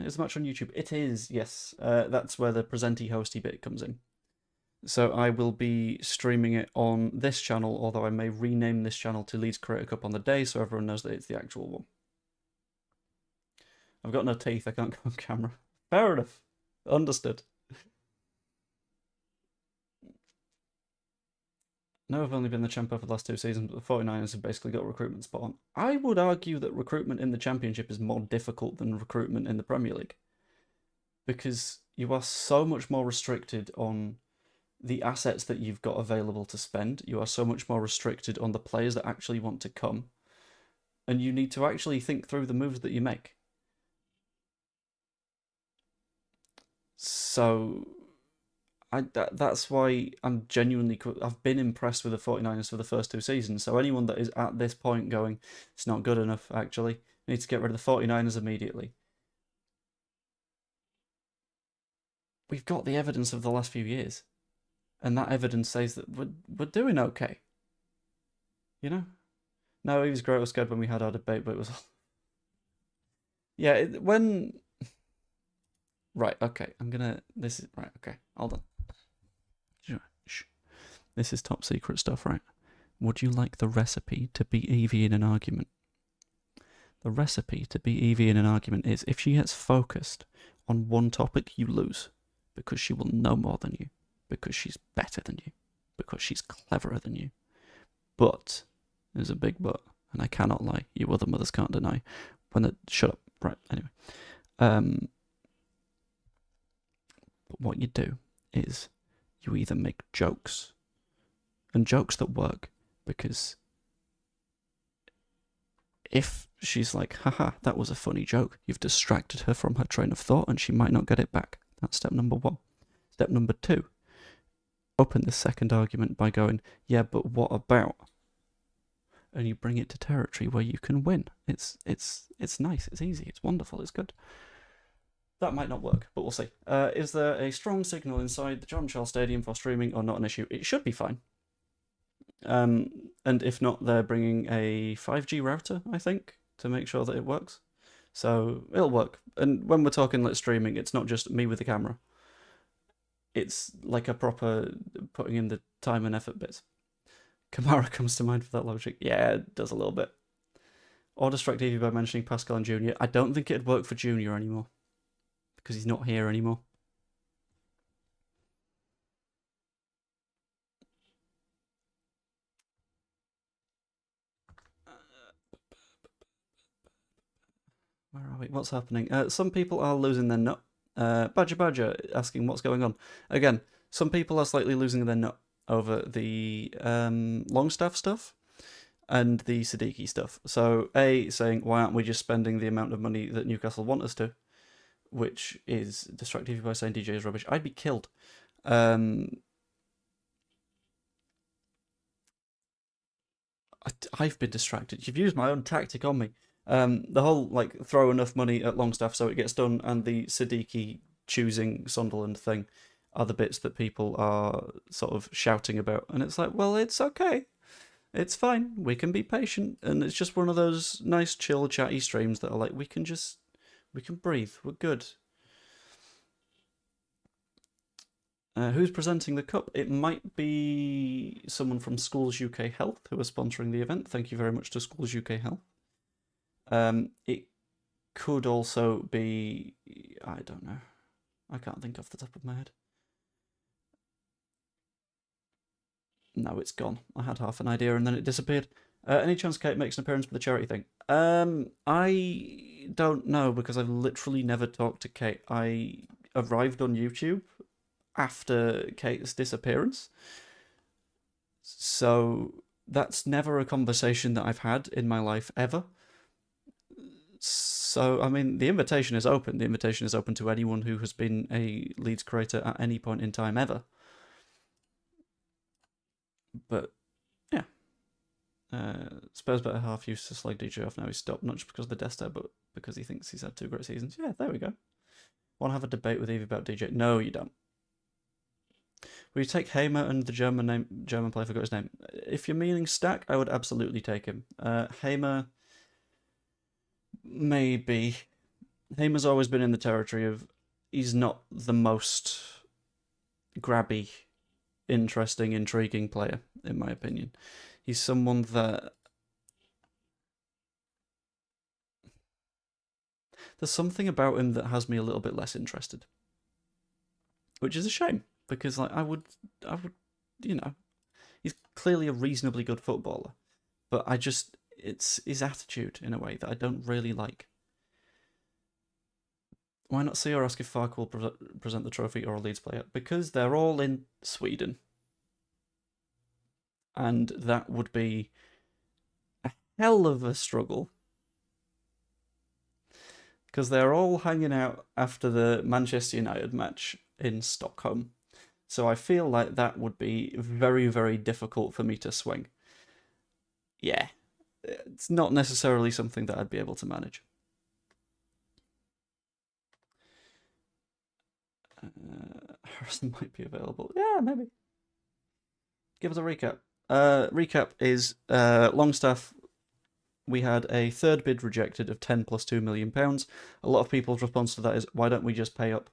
Is much on YouTube? It is, yes. That's where the presenty hosty bit comes in. So I will be streaming it on this channel, although I may rename this channel to Leeds Creator Cup on the day so everyone knows that it's the actual one. I've got no teeth, I can't go on camera. Fair enough. Understood. No, I've only been the champion for the last 2 seasons, but the 49ers have basically got a recruitment spot on. I would argue that recruitment in the Championship is more difficult than recruitment in the Premier League. Because you are so much more restricted on the assets that you've got available to spend. You are so much more restricted on the players that actually want to come. And you need to actually think through the moves that you make. So that's why I've been impressed with the 49ers for the first 2 seasons. So anyone that is at this point going, it's not good enough, actually, needs to get rid of the 49ers immediately. We've got the evidence of the last few years, and that evidence says that we're doing okay. You know? No, he was great or scared when we had our debate, but it was... Yeah, when... Right, okay, Right, okay, hold on. Shh. This is top secret stuff, right? Would you like the recipe to beat Evie in an argument? The recipe to beat Evie in an argument is if she gets focused on one topic, you lose. Because she will know more than you. Because she's better than you. Because she's cleverer than you. But, there's a big but, and I cannot lie, you other mothers can't deny. Shut up. Right, anyway. But what you do is you either make jokes, and jokes that work, because if she's like, haha, that was a funny joke, you've distracted her from her train of thought and she might not get it back. That's step number 1. Step number 2, open the second argument by going, yeah, but what about? And you bring it to territory where you can win. It's nice, it's easy, it's wonderful, it's good. That might not work, but we'll see. Is there a strong signal inside the John Charles Stadium for streaming or not an issue? It should be fine. And if not, they're bringing a 5G router, I think, to make sure that it works. So it'll work. And when we're talking like streaming, it's not just me with the camera. It's like a proper putting in the time and effort bits. Kamara comes to mind for that logic. Yeah, it does a little bit. Or distract Evie by mentioning Pascal and Junior. I don't think it'd work for Junior anymore. Because he's not here anymore. Where are we? What's happening? Some people are losing their nut. Badger asking what's going on. Again, some people are slightly losing their nut over the Longstaff stuff and the Sadiki stuff. So, saying, why aren't we just spending the amount of money that Newcastle want us to? Which is distracting you by saying DJ is rubbish. I'd be killed. I've been distracted. You've used my own tactic on me. The whole, like, throw enough money at Longstaff so it gets done, and the Sadiki choosing Sunderland thing are the bits that people are sort of shouting about. And it's like, well, it's okay. It's fine. We can be patient. And it's just one of those nice, chill, chatty streams that are like, we can breathe. We're good. Who's presenting the cup? It might be someone from Schools UK Health who are sponsoring the event. Thank you very much to Schools UK Health. It could also be... I don't know. I can't think off the top of my head. No, it's gone. I had half an idea and then it disappeared. Any chance Kate makes an appearance for the charity thing? I don't know, because I've literally never talked to Kate. I arrived on YouTube after Kate's disappearance. So that's never a conversation that I've had in my life, ever. So, I mean, the invitation is open. The invitation is open to anyone who has been a Leeds creator at any point in time, ever. But, yeah. Spurs better half used to slag DJ off. Now he's stopped, not just because of the death stab, but because he thinks he's had 2 great seasons. Yeah, there we go. Want to have a debate with Evie about DJ? No, you don't. Will you take Hamer and the German player, forgot his name? If you're meaning Stack, I would absolutely take him. Hamer, maybe. Hamer's always been in the territory of, he's not the most grabby, interesting, intriguing player, in my opinion. He's someone that... There's something about him that has me a little bit less interested. Which is a shame, because like I would, you know, he's clearly a reasonably good footballer, but it's his attitude in a way that I don't really like. Why not see or ask if Farke will present the trophy or a Leeds player? Because they're all in Sweden. And that would be a hell of a struggle. Because they're all hanging out after the Manchester United match in Stockholm. So I feel like that would be very, very difficult for me to swing. Yeah, it's not necessarily something that I'd be able to manage. Harrison might be available. Yeah, maybe. Give us a recap. Recap is Longstaff. We had a third bid rejected of 10 plus £2 million. A lot of people's response to that is, why don't we just pay up?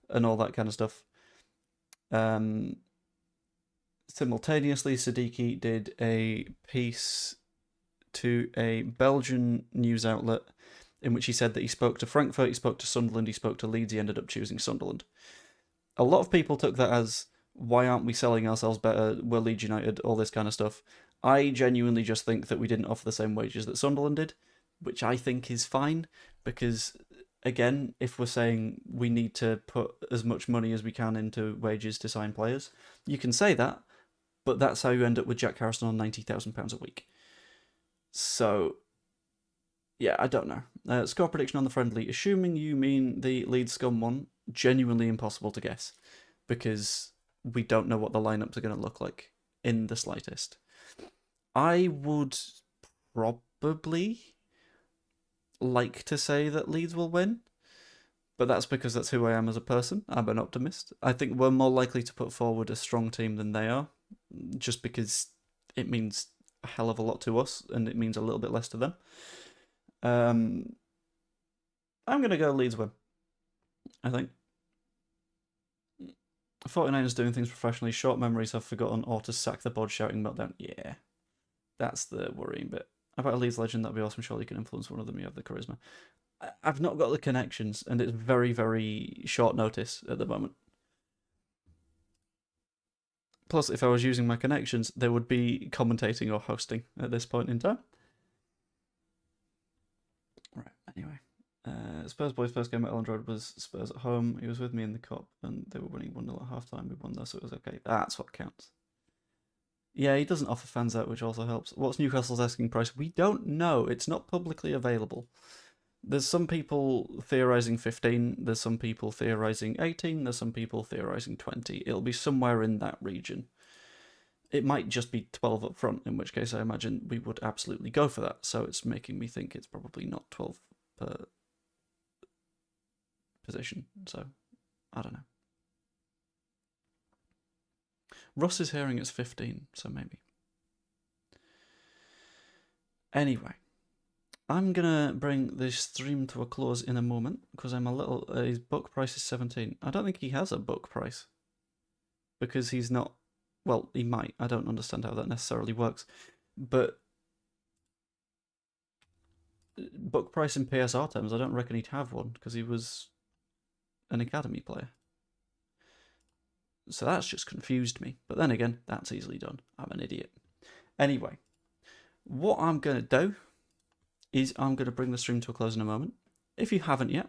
And all that kind of stuff. Simultaneously, Sadiki did a piece to a Belgian news outlet in which he said that he spoke to Frankfurt, he spoke to Sunderland, he spoke to Leeds, he ended up choosing Sunderland. A lot of people took that as, why aren't we selling ourselves better? We're Leeds United, all this kind of stuff. I genuinely just think that we didn't offer the same wages that Sunderland did, which I think is fine, because, again, if we're saying we need to put as much money as we can into wages to sign players, you can say that, but that's how you end up with Jack Harrison on £90,000 a week. So, yeah, I don't know. Score prediction on the friendly. Assuming you mean the Leeds Scum one, genuinely impossible to guess, because we don't know what the lineups are going to look like in the slightest. I would probably like to say that Leeds will win, but that's because that's who I am as a person. I'm an optimist. I think we're more likely to put forward a strong team than they are, just because it means a hell of a lot to us, and it means a little bit less to them. I'm going to go Leeds win, I think. 49ers doing things professionally. Short memories have forgotten or to sack the bod shouting meltdown. Yeah, that's the worrying bit. About a Leeds legend, that'd be awesome. Surely you can influence one of them. You have the charisma. I've not got the connections, and it's very, very short notice at the moment. Plus, if I was using my connections, they would be commentating or hosting at this point in time. Right, anyway. Spurs boys' first game at Ellen Road was Spurs at home. He was with me in the cup, and they were winning 1-0 at half time. We won though, so it was okay. That's what counts. Yeah, he doesn't offer fans out, which also helps. What's Newcastle's asking price? We don't know. It's not publicly available. There's some people theorising 15, there's some people theorising 18, there's some people theorising 20. It'll be somewhere in that region. It might just be 12 up front, in which case I imagine we would absolutely go for that. So it's making me think it's probably not 12 per position. So, I don't know. Russ is hearing it's 15, so maybe. Anyway, I'm going to bring this stream to a close in a moment, because I'm a little... his book price is 17. I don't think he has a book price, because he's not... Well, he might. I don't understand how that necessarily works. But book price in PSR terms, I don't reckon he'd have one, because he was an academy player. So that's just confused me. But then again, that's easily done. I'm an idiot. Anyway, what I'm going to do is I'm going to bring the stream to a close in a moment. If you haven't yet,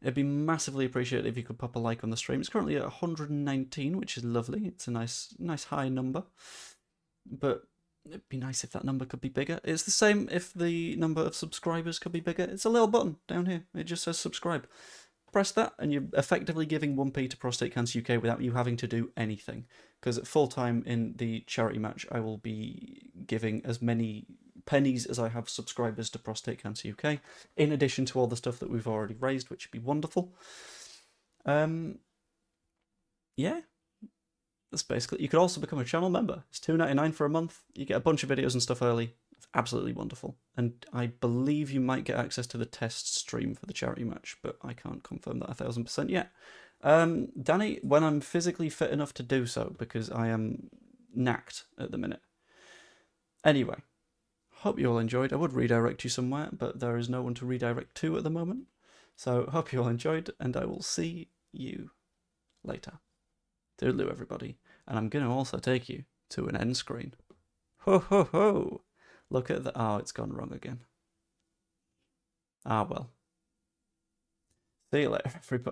it'd be massively appreciated if you could pop a like on the stream. It's currently at 119, which is lovely. It's a nice high number. But it'd be nice if that number could be bigger. It's the same if the number of subscribers could be bigger. It's a little button down here. It just says subscribe. Press that and you're effectively giving 1p to Prostate Cancer UK without you having to do anything. Because at full time in the charity match, I will be giving as many pennies as I have subscribers to Prostate Cancer UK, in addition to all the stuff that we've already raised, which would be wonderful. Yeah, that's basically... You could also become a channel member. It's $2.99 for a month. You get a bunch of videos and stuff early. It's absolutely wonderful. And I believe you might get access to the test stream for the charity match, but I can't confirm that 1000% yet. Danny, when I'm physically fit enough to do so, because I am knacked at the minute. Anyway, hope you all enjoyed. I would redirect you somewhere, but there is no one to redirect to at the moment. So hope you all enjoyed, and I will see you later. Toodaloo, everybody. And I'm going to also take you to an end screen. Ho, ho, ho! Look at the... Oh, it's gone wrong again. Ah, well. See you later, everybody.